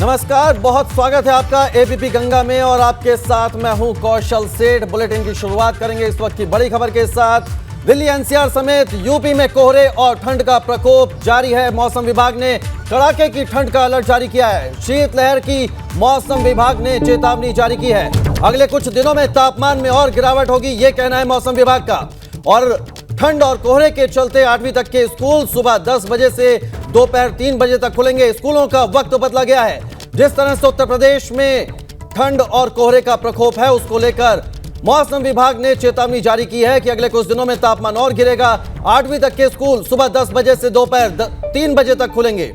नमस्कार, बहुत स्वागत है आपका एबीपी गंगा में और आपके साथ मैं हूं कौशल सेठ। बुलेटिन की शुरुआत करेंगे इस वक्त की बड़ी खबर के साथ। दिल्ली एनसीआर समेत यूपी में कोहरे और ठंड का प्रकोप जारी है। मौसम विभाग ने कड़ाके की ठंड का अलर्ट जारी किया है। शीतलहर की मौसम विभाग ने चेतावनी जारी की है। अगले कुछ दिनों में तापमान में और गिरावट होगी, ये कहना है मौसम विभाग का। और ठंड और कोहरे के चलते 8वीं तक के स्कूल सुबह 10 बजे से दोपहर 3 बजे तक खुलेंगे। स्कूलों का वक्त बदला गया है। जिस तरह से उत्तर प्रदेश में ठंड और कोहरे का प्रकोप है, उसको लेकर मौसम विभाग ने चेतावनी जारी की है कि अगले कुछ दिनों में तापमान और गिरेगा। 8वीं तक के स्कूल सुबह 10 बजे से दोपहर 3 बजे तक खुलेंगे।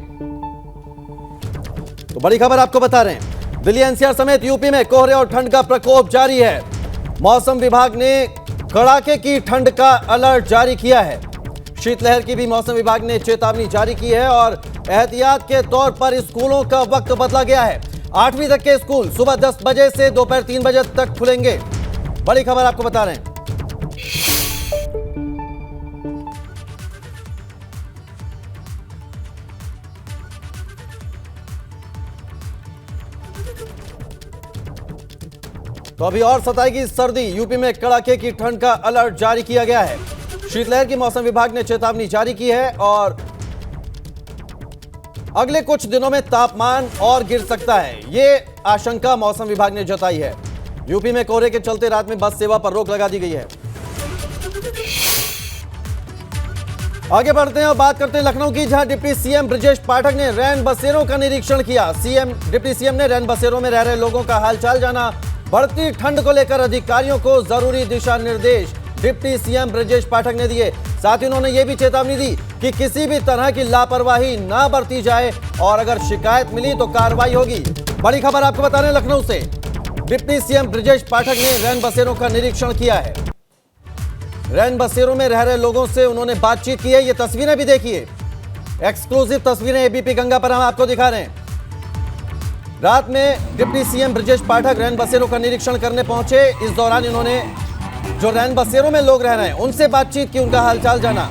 तो बड़ी खबर आपको बता रहे हैं, दिल्ली एनसीआर समेत यूपी में कोहरे और ठंड का प्रकोप जारी है। मौसम विभाग ने कड़ाके की ठंड का अलर्ट जारी किया है। शीतलहर की भी मौसम विभाग ने चेतावनी जारी की है और एहतियात के तौर पर स्कूलों का वक्त बदला गया है। 8वीं तक के स्कूल सुबह 10 बजे से दोपहर 3 बजे तक खुलेंगे। बड़ी खबर आपको बता रहे हैं। तो अभी और सताएगी सर्दी। यूपी में कड़ाके की ठंड का अलर्ट जारी किया गया है। शीतलहर की मौसम विभाग ने चेतावनी जारी की है और अगले कुछ दिनों में तापमान और गिर सकता है, ये आशंका मौसम विभाग ने जताई है। यूपी में कोहरे के चलते रात में बस सेवा पर रोक लगा दी गई है। आगे बढ़ते हैं और बात करते हैं लखनऊ की, जहां डिप्टी सीएम ब्रजेश पाठक ने रैन बसेरों का निरीक्षण किया। डिप्टी सीएम ने रैन बसेरों में रह रहे लोगों का हालचाल जाना। बढ़ती ठंड को लेकर अधिकारियों को जरूरी दिशा निर्देश डिप्टी सीएम ब्रजेश पाठक ने दिए। साथ ही उन्होंने ये भी चेतावनी दी कि किसी भी तरह की लापरवाही ना बरती जाए और अगर शिकायत मिली तो कार्रवाई होगी। बड़ी खबर आपको बता रहे हैं लखनऊ से, डिप्टी सीएम ब्रजेश पाठक ने रैन बसेरों का निरीक्षण किया है। रैन बसेरों में रह रहे लोगों से उन्होंने बातचीत की है। ये तस्वीरें भी देखिए, एक्सक्लूसिव तस्वीरें एबीपी गंगा पर हम आपको दिखा रहे हैं। रात में डिप्टी सीएम ब्रजेश पाठक रैन बसेरों का निरीक्षण करने पहुंचे। इस दौरान इन्होंने जो रैन बसेरों में लोग रह रहे हैं उनसे बातचीत की, उनका हालचाल जाना।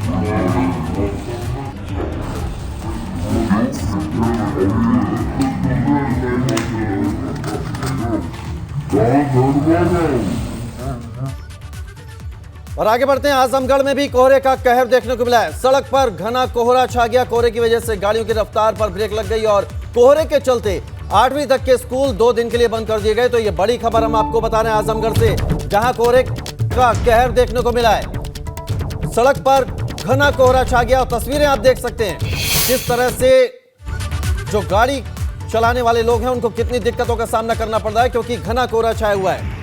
और आगे बढ़ते हैं, आजमगढ़ में भी कोहरे का कहर देखने को मिला है। सड़क पर घना कोहरा छा गया। कोहरे की वजह से गाड़ियों की रफ्तार पर ब्रेक लग गई और कोहरे के चलते 8वीं तक के स्कूल 2 दिन के लिए बंद कर दिए गए। तो ये बड़ी खबर हम आपको बता रहे हैं आजमगढ़ से, जहां कोहरे का कहर देखने को मिला है। सड़क पर घना कोहरा छा गया और तस्वीरें आप देख सकते हैं किस तरह से जो गाड़ी चलाने वाले लोग हैं उनको कितनी दिक्कतों का सामना करना पड़ रहा है, क्योंकि घना कोहरा छाया हुआ है।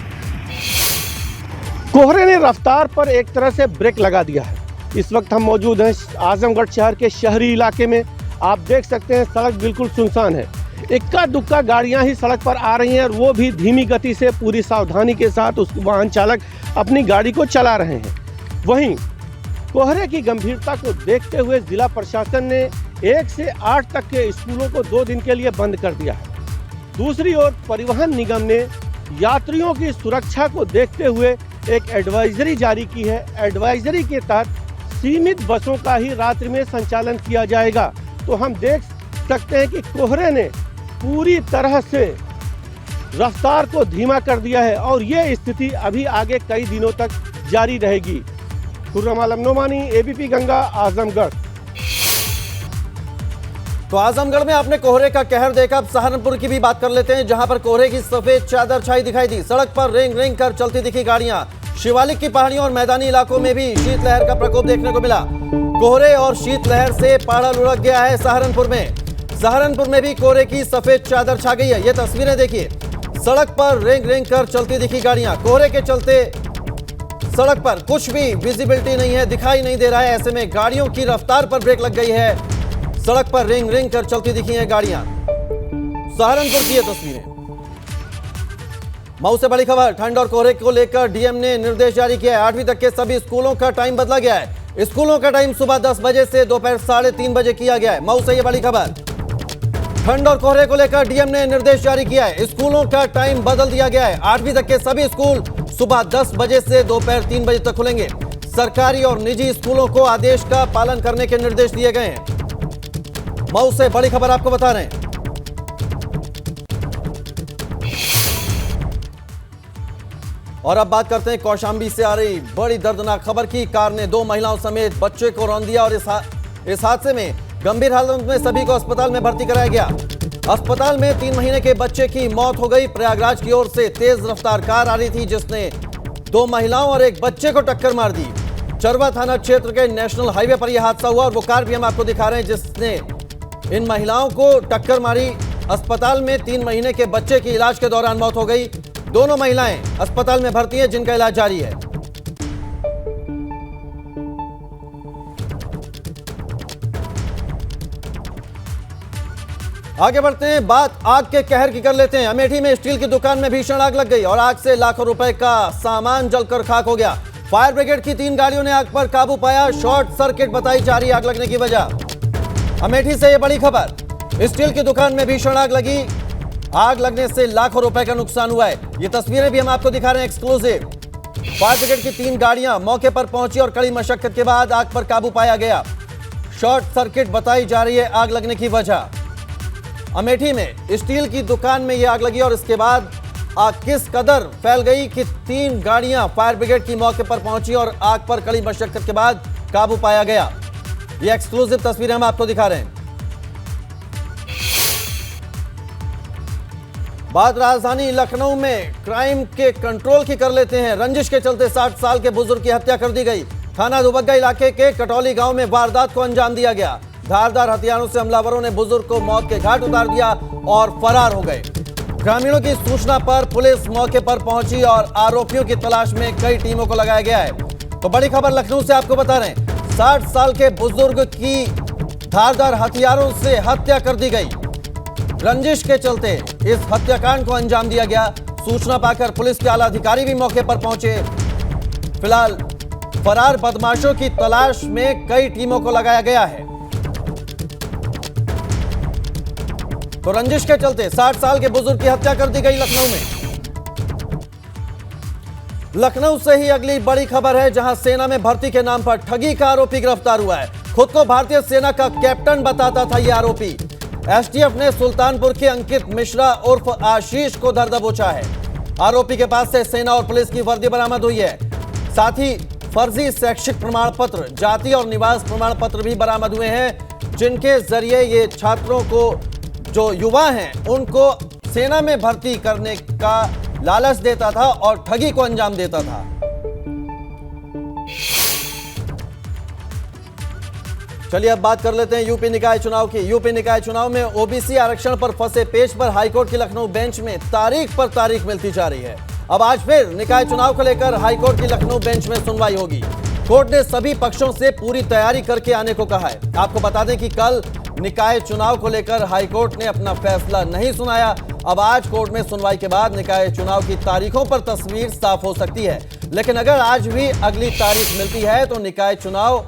कोहरे ने रफ्तार पर एक तरह से ब्रेक लगा दिया है। इस वक्त हम मौजूद हैं आजमगढ़ शहर के शहरी इलाके में। आप देख सकते हैं सड़क बिल्कुल सुनसान है। इक्का दुक्का गाड़ियां ही सड़क पर आ रही हैं और वो भी धीमी गति से पूरी सावधानी के साथ उस वाहन चालक अपनी गाड़ी को चला रहे हैं। वहीं कोहरे की गंभीरता को देखते हुए जिला प्रशासन ने 1 से 8 तक के स्कूलों को 2 दिन के लिए बंद कर दिया है। दूसरी ओर परिवहन निगम ने यात्रियों की सुरक्षा को देखते हुए एक एडवाइजरी जारी की है। एडवाइजरी के तहत सीमित बसों का ही रात्रि में संचालन किया जाएगा। तो हम देख सकते हैं कि कोहरे ने पूरी तरह से रफ्तार को धीमा कर दिया है और ये स्थिति अभी आगे कई दिनों तक जारी रहेगी। खुर्रम आलम नोमानी, एबीपी गंगा, आजमगढ़। तो आजमगढ़ में आपने कोहरे का कहर देखा। अब सहारनपुर की भी बात कर लेते हैं, जहां पर कोहरे की सफेद चादर छाई दिखाई दी। सड़क पर रेंग रेंग कर चलती दिखी गाड़ियां। शिवालिक की पहाड़ियों और मैदानी इलाकों में भी शीतलहर का प्रकोप देखने को मिला। कोहरे और शीतलहर से पहाड़ लुढ़क गया है सहारनपुर में। सहारनपुर में भी कोहरे की सफेद चादर छा गई है। ये तस्वीरें देखिए, सड़क पर रेंग रेंग कर चलती दिखी गाड़ियां। कोहरे के चलते सड़क पर कुछ भी विजिबिलिटी नहीं है, दिखाई नहीं दे रहा है। ऐसे में गाड़ियों की रफ्तार पर ब्रेक लग गई है। सड़क पर रेंग रेंग कर चलती दिखी हैं गाड़ियां। सहारनपुर की ये तस्वीरें। मऊ से बड़ी खबर, ठंड और कोहरे को लेकर डीएम ने निर्देश जारी किया है। 8वीं तक के सभी स्कूलों का टाइम बदला गया है। स्कूलों का टाइम सुबह 10 बजे से दोपहर 3:30 बजे किया गया है। मऊ से ये बड़ी खबर, ठंड और कोहरे को लेकर डीएम ने निर्देश जारी किया है। स्कूलों का टाइम बदल दिया गया है। 8वीं तक के सभी स्कूल सुबह 10 बजे से दोपहर 3 बजे तक खुलेंगे। सरकारी और निजी स्कूलों को आदेश का पालन करने के निर्देश दिए गए हैं। मऊ से बड़ी खबर आपको बता रहे हैं। और अब बात करते हैं कौशाम्बी से आ रही बड़ी दर्दनाक खबर की। कार ने 2 महिलाओं समेत बच्चे को रौंद दिया और इस हादसे में गंभीर हालत में सभी को अस्पताल में भर्ती कराया गया। अस्पताल में 3 महीने के बच्चे की मौत हो गई। प्रयागराज की ओर से तेज रफ्तार कार आ रही थी जिसने 2 महिलाओं और एक बच्चे को टक्कर मार दी। चरवा थाना क्षेत्र के नेशनल हाईवे पर यह हादसा हुआ और वो कार भी हम आपको दिखा रहे हैं जिसने इन महिलाओं को टक्कर मारी। अस्पताल में 3 महीने के बच्चे की इलाज के दौरान मौत हो गई। दोनों महिलाएं अस्पताल में भर्ती हैं जिनका इलाज जारी है। आगे बढ़ते हैं, बात आग के कहर की कर लेते हैं। अमेठी में स्टील की दुकान में भीषण आग लग गई और आग से लाखों रुपए का सामान जलकर खाक हो गया। फायर ब्रिगेड की 3 गाड़ियों ने आग पर काबू पाया। शॉर्ट सर्किट बताई जा रही आग लगने की वजह। अमेठी से यह बड़ी खबर, स्टील की दुकान में भीषण आग लगी। आग लगने से लाखों रुपए का नुकसान हुआ है। ये तस्वीरें भी हम आपको दिखा रहे हैं एक्सक्लूसिव। फायर ब्रिगेड की 3 गाड़ियां मौके पर पहुंची और कड़ी मशक्कत के बाद आग पर काबू पाया गया। शॉर्ट सर्किट बताई जा रही है आग लगने की वजह। अमेठी में स्टील की दुकान में यह आग लगी और इसके बाद आग किस कदर फैल गई कि 3 गाड़ियां फायर ब्रिगेड की मौके पर पहुंची और आग पर कड़ी मशक्कत के बाद काबू पाया गया। यह एक्सक्लूसिव तस्वीरें हम आपको दिखा रहे हैं। बात राजधानी लखनऊ में क्राइम के कंट्रोल की कर लेते हैं। रंजिश के चलते 60 साल के बुजुर्ग की हत्या कर दी गई। थाना दुबग्गा इलाके के कटौली गांव में वारदात को अंजाम दिया गया। धारदार हथियारों से हमलावरों ने बुजुर्ग को मौत के घाट उतार दिया और फरार हो गए। ग्रामीणों की सूचना पर पुलिस मौके पर पहुंची और आरोपियों की तलाश में कई टीमों को लगाया गया है। तो बड़ी खबर लखनऊ से आपको बता रहे हैं, 60 साल के बुजुर्ग की धारदार हथियारों से हत्या कर दी गई। रंजिश के चलते इस हत्याकांड को अंजाम दिया गया। सूचना पाकर पुलिस के आला अधिकारी भी मौके पर पहुंचे। फिलहाल फरार बदमाशों की तलाश में कई टीमों को लगाया गया है। तो रंजिश के चलते 60 साल के बुजुर्ग की हत्या कर दी गई लखनऊ में। लखनऊ से ही अगली बड़ी खबर है जहां सेना में भर्ती के नाम पर ठगी का आरोपी गिरफ्तार हुआ है। खुद को भारतीय सेना का कैप्टन बताता था यह आरोपी। एसटीएफ ने सुल्तानपुर के अंकित मिश्रा उर्फ आशीष को धर दबोचा है। आरोपी के पास से सेना और पुलिस की वर्दी बरामद हुई है। साथ ही फर्जी शैक्षिक प्रमाण पत्र, जाति और निवास प्रमाण पत्र भी बरामद हुए हैं जिनके जरिए ये छात्रों को, जो युवा हैं, उनको सेना में भर्ती करने का लालच देता था और ठगी को अंजाम देता था। चलिए अब बात कर लेते हैं यूपी निकाय चुनाव की। यूपी निकाय चुनाव में ओबीसी आरक्षण पर फंसे पेच पर हाईकोर्ट की लखनऊ बेंच में तारीख पर तारीख मिलती जा रही है। अब आज फिर निकाय चुनाव को लेकर हाईकोर्ट की लखनऊ बेंच में सुनवाई होगी। कोर्ट ने सभी पक्षों से पूरी तैयारी करके आने को कहा है। आपको बता दें कि कल निकाय चुनाव को लेकर हाईकोर्ट ने अपना फैसला नहीं सुनाया। अब आज कोर्ट में सुनवाई के बाद निकाय चुनाव की तारीखों पर तस्वीर साफ हो सकती है। लेकिन अगर आज भी अगली तारीख मिलती है तो निकाय चुनाव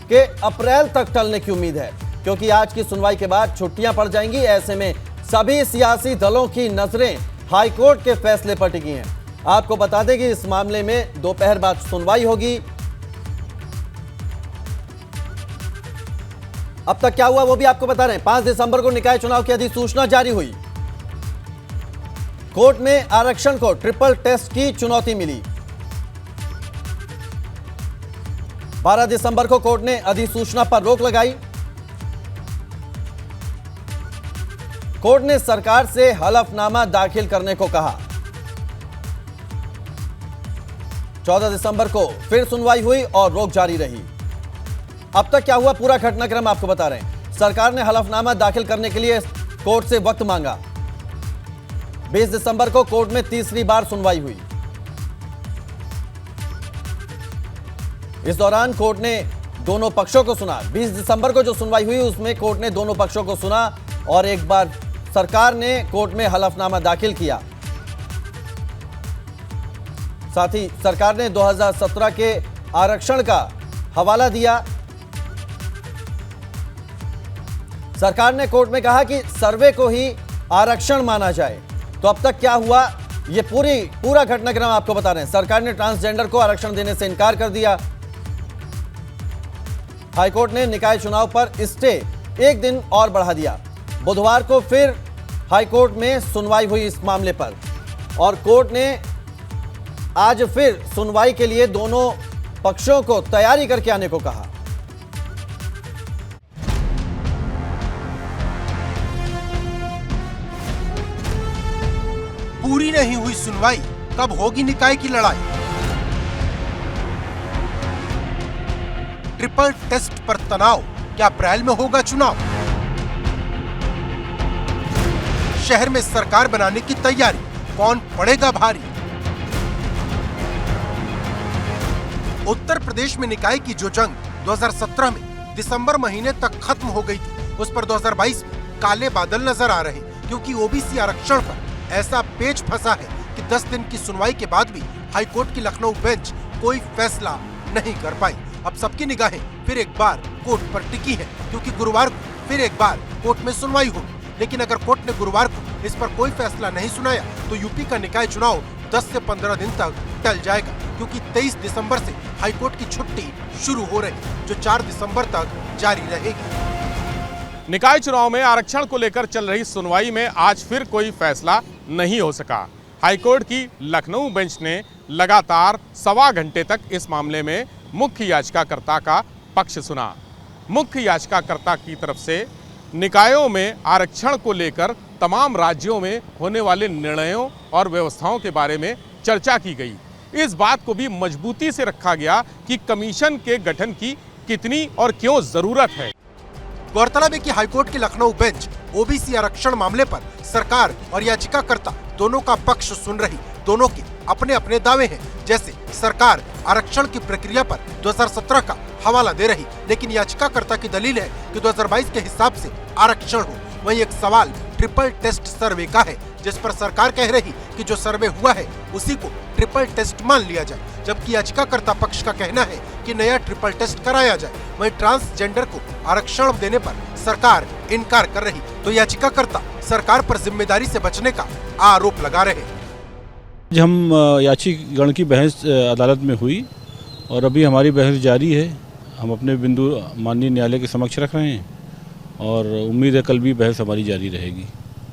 के अप्रैल तक टलने की उम्मीद है, क्योंकि आज की सुनवाई के बाद छुट्टियां पड़ जाएंगी। ऐसे में सभी सियासी दलों की नजरें हाईकोर्ट के फैसले पर टिकी हैं। आपको बता दें कि इस मामले में दोपहर बाद सुनवाई होगी। अब तक क्या हुआ वो भी आपको बता रहे हैं। 5 दिसंबर को निकाय चुनाव की अधिसूचना जारी हुई। कोर्ट में आरक्षण को ट्रिपल टेस्ट की चुनौती मिली। 12 दिसंबर को कोर्ट ने अधिसूचना पर रोक लगाई। कोर्ट ने सरकार से हलफनामा दाखिल करने को कहा। 14 दिसंबर को फिर सुनवाई हुई और रोक जारी रही। अब तक क्या हुआ पूरा घटनाक्रम आपको बता रहे हैं। सरकार ने हलफनामा दाखिल करने के लिए कोर्ट से वक्त मांगा। 20 दिसंबर को कोर्ट में तीसरी बार सुनवाई हुई। इस दौरान कोर्ट ने दोनों पक्षों को सुना। 20 दिसंबर को जो सुनवाई हुई उसमें कोर्ट ने दोनों पक्षों को सुना और एक बार सरकार ने कोर्ट में हलफनामा दाखिल किया। साथ ही सरकार ने 2017 के आरक्षण का हवाला दिया। सरकार ने कोर्ट में कहा कि सर्वे को ही आरक्षण माना जाए। तो अब तक क्या हुआ ये पूरा घटनाक्रम आपको बता रहे हैं। सरकार ने ट्रांसजेंडर को आरक्षण देने से इनकार कर दिया। हाईकोर्ट ने निकाय चुनाव पर स्टे 1 दिन और बढ़ा दिया। बुधवार को फिर हाईकोर्ट में सुनवाई हुई इस मामले पर और कोर्ट ने आज फिर सुनवाई के लिए दोनों पक्षों को तैयारी करके आने को कहा। पूरी नहीं हुई सुनवाई, कब होगी निकाय की लड़ाई? ट्रिपल टेस्ट पर तनाव, क्या अप्रैल में होगा चुनाव? शहर में सरकार बनाने की तैयारी, कौन पड़ेगा भारी? उत्तर प्रदेश में निकाय की जो जंग 2017 में दिसंबर महीने तक खत्म हो गई थी, उस पर 2022 में काले बादल नजर आ रहे, क्योंकि ओबीसी आरक्षण पर ऐसा पेच फंसा है कि 10 दिन की सुनवाई के बाद भी हाईकोर्ट की लखनऊ बेंच कोई फैसला नहीं कर पाई। अब सबकी निगाहें फिर एक बार कोर्ट पर टिकी है, क्योंकि गुरुवार को फिर एक बार कोर्ट में सुनवाई होगी। लेकिन अगर कोर्ट ने गुरुवार को इस पर कोई फैसला नहीं सुनाया तो यूपी का निकाय चुनाव 10 से 15 दिन तक टल जाएगा, क्योंकि 23 दिसंबर से हाईकोर्ट की छुट्टी शुरू हो रही, जो 4 दिसंबर तक जारी रहेगी। निकाय चुनाव में आरक्षण को लेकर चल रही सुनवाई में आज फिर कोई फैसला नहीं हो सका। हाईकोर्ट की लखनऊ बेंच ने लगातार सवा घंटे तक इस मामले में मुख्य याचिकाकर्ता का पक्ष सुना। मुख्य याचिकाकर्ता की तरफ से निकायों में आरक्षण को लेकर तमाम राज्यों में होने वाले निर्णयों और व्यवस्थाओं के बारे में चर्चा की गई। इस बात को भी मजबूती से रखा गया कि कमीशन के गठन की कितनी और क्यों जरूरत है। गौरतलब है कि हाईकोर्ट की लखनऊ बेंच ओबीसी आरक्षण मामले पर सरकार और याचिकाकर्ता दोनों का पक्ष सुन रही। दोनों के अपने अपने दावे हैं। जैसे सरकार आरक्षण की प्रक्रिया पर 2017 का हवाला दे रही, लेकिन याचिकाकर्ता की दलील है कि 2022 के हिसाब से आरक्षण हो। वहीं एक सवाल ट्रिपल टेस्ट सर्वे का है, जिस पर सरकार कह रही कि जो सर्वे हुआ है उसी को ट्रिपल टेस्ट मान लिया जाए, जबकि याचिकाकर्ता पक्ष का कहना है कि नया ट्रिपल टेस्ट कराया जाए। वहीं ट्रांसजेंडर को आरक्षण देने पर सरकार इनकार कर रही, तो याचिकाकर्ता सरकार पर जिम्मेदारी से बचने का आरोप लगा रहे। हम याचिकागण की बहस अदालत में हुई और अभी हमारी बहस जारी है। हम अपने बिंदु माननीय न्यायालय के समक्ष रख रहे हैं और उम्मीद है कल भी बहस हमारी जारी रहेगी।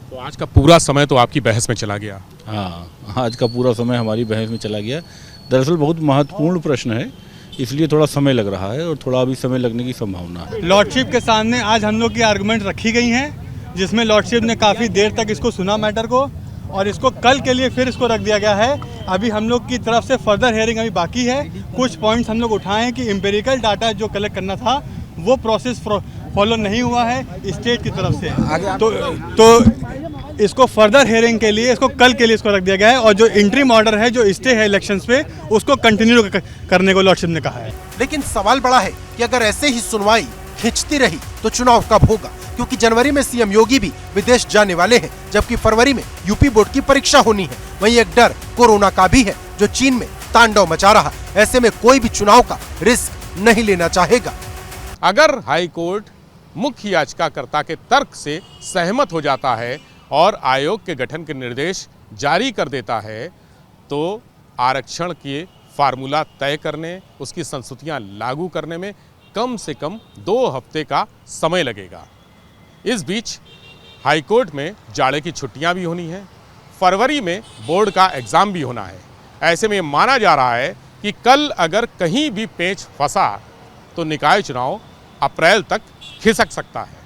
तो आज का पूरा समय तो आपकी बहस में चला गया? हाँ, आज का पूरा समय हमारी बहस में चला गया। दरअसल बहुत महत्वपूर्ण प्रश्न है, इसलिए थोड़ा समय लग रहा है और थोड़ा अभी समय लगने की संभावना है। लॉर्डशिप के सामने आज हम लोग की आर्गुमेंट रखी गई हैं, जिसमें लॉर्डशिप ने काफ़ी देर तक इसको सुना मैटर को, और इसको कल के लिए फिर इसको रख दिया गया है। अभी हम लोग की तरफ से फर्दर हेयरिंग अभी बाकी है। कुछ पॉइंट्स हम लोग उठाए हैं कि एम्पेरिकल डाटा जो कलेक्ट करना था वो प्रोसेस फॉलो नहीं हुआ है स्टेट की तरफ से, तो इसको फर्दर हेयरिंग के लिए इसको कल के लिए इसको रख दिया गया है। और जो इंटरिम ऑर्डर है जो स्टे है इलेक्शंस पे, उसको कंटिन्यू करने को लॉर्डशिप ने कहा है। लेकिन सवाल बड़ा है कि अगर ऐसे ही सुनवाई खिंचती रही तो चुनाव कब होगा, क्योंकि जनवरी में सीएम योगी भी विदेश जाने वाले हैं, जबकि फरवरी में यूपी बोर्ड की परीक्षा होनी है। वहीं एक डर कोरोना का भी है, जो चीन में तांडव मचा रहा। ऐसे में कोई भी चुनाव का रिस्क नहीं लेना चाहेगा। अगर हाईकोर्ट मुख्य याचिकाकर्ता के तर्क से सहमत हो जाता है और आयोग के गठन के निर्देश जारी कर देता है, तो आरक्षण के फार्मूला तय करने, उसकी संस्तुतियां लागू करने में कम से कम 2 हफ्ते का समय लगेगा। इस बीच हाईकोर्ट में जाड़े की छुट्टियां भी होनी है, फरवरी में बोर्ड का एग्ज़ाम भी होना है। ऐसे में माना जा रहा है कि कल अगर कहीं भी पेच फंसा तो निकाय चुनाव अप्रैल तक खिसक सकता है।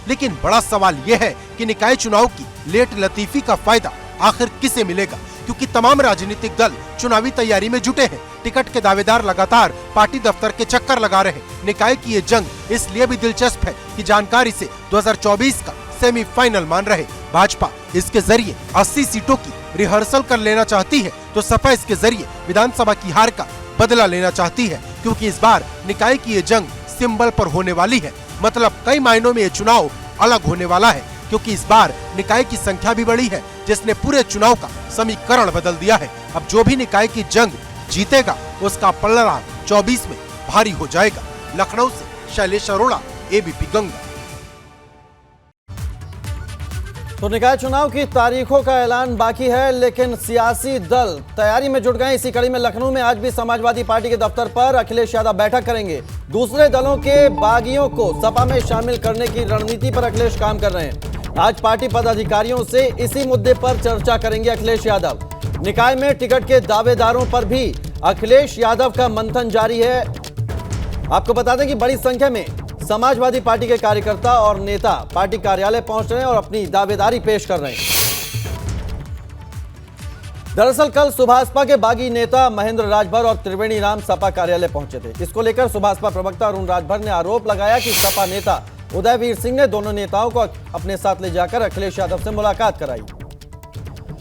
लेकिन बड़ा सवाल यह है कि निकाय चुनाव की लेट लतीफी का फायदा आखिर किसे मिलेगा, क्योंकि तमाम राजनीतिक दल चुनावी तैयारी में जुटे हैं। टिकट के दावेदार लगातार पार्टी दफ्तर के चक्कर लगा रहे हैं। निकाय की ये जंग इसलिए भी दिलचस्प है कि जानकारी से 2024 का सेमीफाइनल मान रहे भाजपा इसके जरिए 80 सीटों की रिहर्सल कर लेना चाहती है, तो सपा इसके जरिए विधानसभा की हार का बदला लेना चाहती है, क्योंकि इस बार निकाय की ये जंग सिंबल पर होने वाली है। मतलब कई मायनों में ये चुनाव अलग होने वाला है, क्योंकि इस बार निकाय की संख्या भी बड़ी है, जिसने पूरे चुनाव का समीकरण बदल दिया है। अब जो भी निकाय की जंग जीतेगा उसका पलड़ा 24 में भारी हो जाएगा। लखनऊ से शैलेश अरोड़ा, एबीपी गंगा। तो निकाय चुनाव की तारीखों का ऐलान बाकी है, लेकिन सियासी दल तैयारी में जुट गए। इसी कड़ी में लखनऊ में आज भी समाजवादी पार्टी के दफ्तर पर अखिलेश यादव बैठक करेंगे। दूसरे दलों के बागियों को सपा में शामिल करने की रणनीति पर अखिलेश काम कर रहे हैं। आज पार्टी पदाधिकारियों से इसी मुद्दे पर चर्चा करेंगे अखिलेश यादव। निकाय में टिकट के दावेदारों पर भी अखिलेश यादव का मंथन जारी है। आपको बता दें कि बड़ी संख्या में समाजवादी पार्टी के कार्यकर्ता और नेता पार्टी कार्यालय पहुंच रहे हैं और अपनी दावेदारी पेश कर रहे हैं। दरअसल कल सुभाषपा के बागी नेता महेंद्र राजभर और त्रिवेणी राम सपा कार्यालय पहुंचे थे। इसको लेकर सुभाषपा प्रवक्ता अरुण राजभर ने आरोप लगाया कि सपा नेता उदयवीर सिंह ने दोनों नेताओं को अपने साथ ले जाकर अखिलेश यादव से मुलाकात कराई।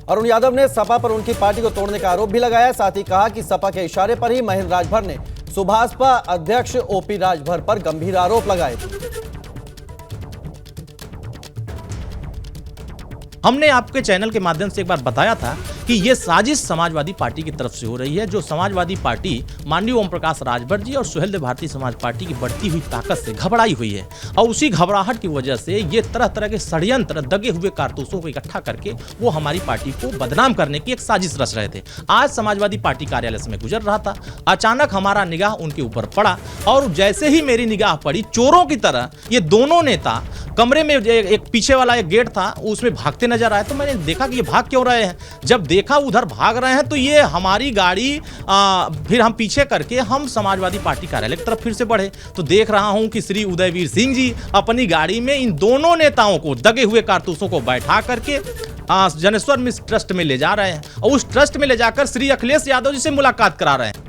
अरुण यादव ने सपा पर उनकी पार्टी को तोड़ने का आरोप भी लगाया। साथ ही कहा कि सपा के इशारे पर ही महेंद्र राजभर ने सुभाषपा अध्यक्ष ओपी राजभर पर गंभीर आरोप लगाए थे। हमने आपके चैनल के माध्यम से एक बार बताया था कि ये साजिश समाजवादी पार्टी की तरफ से हो रही है, जो समाजवादी पार्टी माननीय ओम प्रकाश राजभर जी और सुहेलदेव भारतीय समाज पार्टी की बढ़ती हुई ताकत से घबराई हुई है और उसी घबराहट की वजह से ये तरह तरह के षड्यंत्र, दगे हुए कारतूसों को इकट्ठा करके वो हमारी पार्टी को बदनाम करने की एक साजिश रच रहे थे। आज समाजवादी पार्टी कार्यालय से मैं गुजर रहा था, अचानक हमारा निगाह उनके ऊपर पड़ा और जैसे ही मेरी निगाह पड़ी, चोरों की तरह ये दोनों नेता कमरे में एक पीछे वाला एक गेट था उसमें भागते नजर आए। तो मैंने देखा कि ये भाग क्यों रहे हैं। जब देखा उधर भाग रहे हैं तो ये हमारी गाड़ी फिर हम पीछे करके हम समाजवादी पार्टी कार्यालय की तरफ फिर से बढ़े तो देख रहा हूं कि श्री उदयवीर सिंह जी अपनी गाड़ी में इन दोनों नेताओं को, दगे हुए कारतूसों को बैठा करके जनेश्वर मिश्र ट्रस्ट में ले जा रहे हैं और उस ट्रस्ट में ले जाकर श्री अखिलेश यादव जी से मुलाकात करा रहे हैं।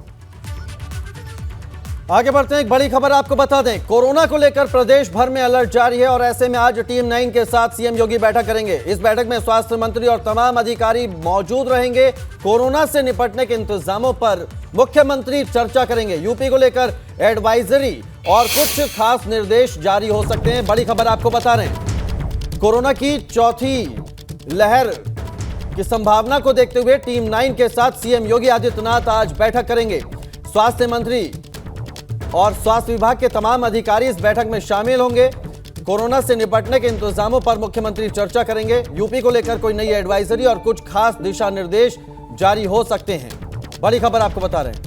आगे बढ़ते हैं, एक बड़ी खबर आपको बता दें। कोरोना को लेकर प्रदेश भर में अलर्ट जारी है और ऐसे में आज टीम 9 के साथ सीएम योगी बैठक करेंगे। इस बैठक में स्वास्थ्य मंत्री और तमाम अधिकारी मौजूद रहेंगे। कोरोना से निपटने के इंतजामों पर मुख्यमंत्री चर्चा करेंगे। यूपी को लेकर एडवाइजरी और कुछ खास निर्देश जारी हो सकते हैं। बड़ी खबर आपको बता रहे हैं, कोरोना की चौथी लहर की संभावना को देखते हुए टीम 9 के साथ सीएम योगी आदित्यनाथ आज बैठक करेंगे। स्वास्थ्य मंत्री और स्वास्थ्य विभाग के तमाम अधिकारी इस बैठक में शामिल होंगे। कोरोना से निपटने के इंतजामों पर मुख्यमंत्री चर्चा करेंगे। यूपी को लेकर कोई नई एडवाइजरी और कुछ खास दिशा निर्देश जारी हो सकते हैं। बड़ी खबर आपको बता रहे हैं।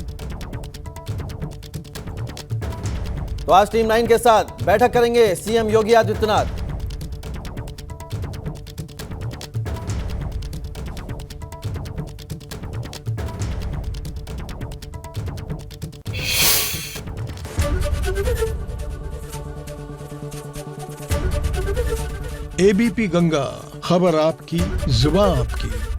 तो आज टीम 9 के साथ बैठक करेंगे सीएम योगी आदित्यनाथ। एबीपी गंगा, खबर आपकी, जुबान आपकी।